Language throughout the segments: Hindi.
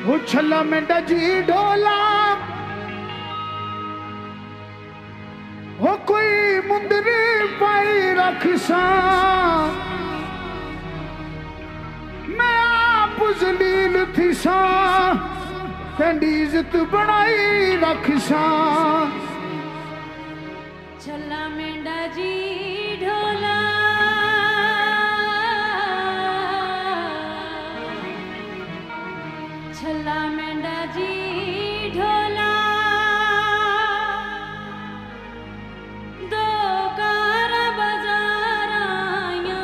छला मेंढा जी ढोला हो कोई मुंदरी पाई रख सा मैं आप जलील थी सा तेरी इज्जत बनाई रख सा छला मेंढा जी ढोला छला मेंढा जी ढोला दो कार बाजार आया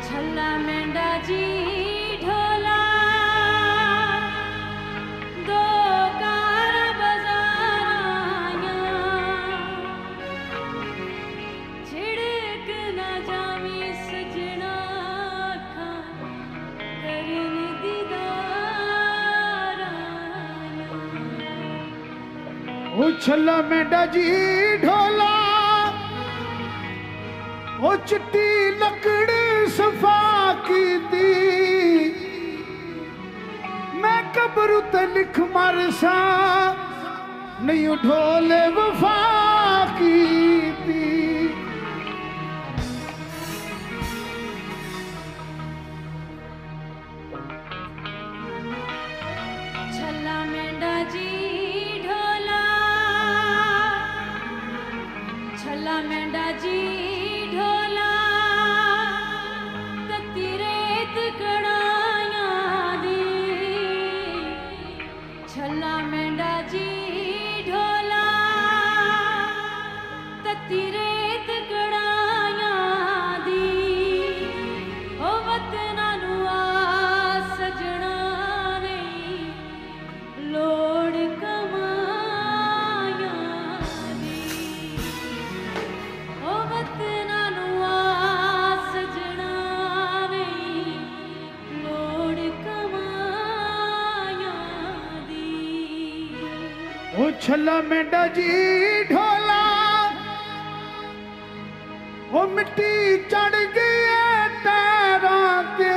छला मेंढा जी ढोला दो कार बाजार आया छिड़क ना जावी सजना छला मेंढा जी ढोला वो चिट्टी लकड़ी सफा की दी मैं कब्र ते लिख मरसा नहीं ढोले वफा की दी छला मेंढा जी छला मेंढा जी ढोला तती रेत कड़ाया दी छला मेंढा जी ढोला तती रेत कड़ाया दी ओ वतना नु आ सजना नहीं लोड़ कमाया दी ओ वतना नु आ सजना नहीं लोड़ कमाया दी ओ छला मेंढा जी ढोला ओ मिट्टी चढ़ गई है पैरों के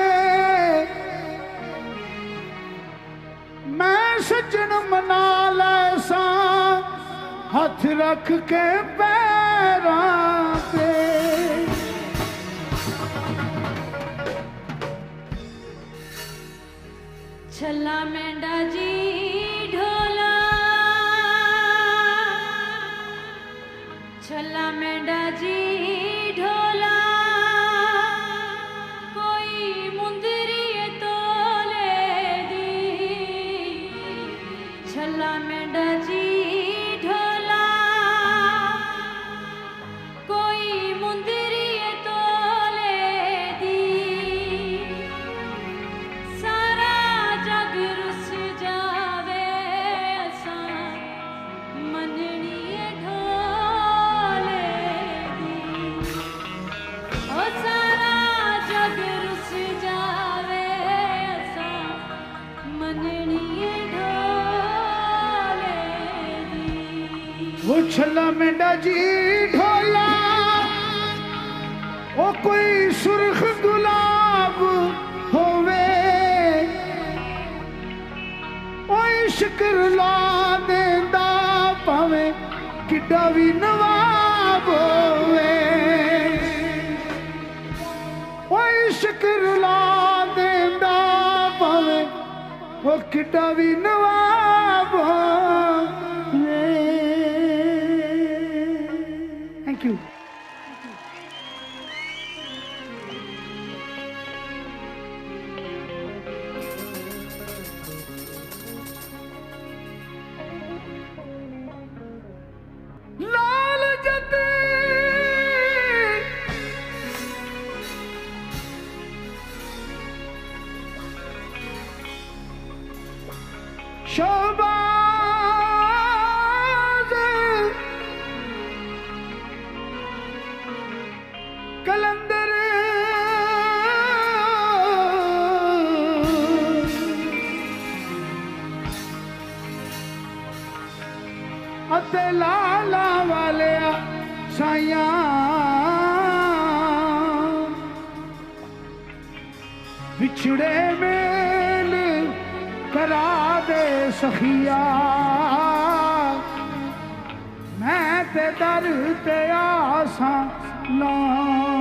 मैं सजन मना लैसा हाथ रख के पैरों पे छला मेंढा जी ढोला छला मेंढा जी ढोला कोई मुंदरी तोले दी छला मेंढा जी ढोला कोई मुंदरी तोले दी सारा जग रुस जावे असा मननी ढोले दी ओ सारा जग रुस जावे असा मननी ढोले दी वो छला मेंढा जी ढोला वो कोई सुर्ख गुलाब होवे ओ इश्क ला देंदा भावे किड्डा भी नवाब होवे ओ इश्क ला देंदा भावे वो किड्डा भी नवाब होवे थैंक यू लाल जते शोबाज कलंदर अते लाला वाले साइया बिछड़े मेल करा दे सखिया मैं ते दर ते आसा लाया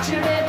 बिछड़े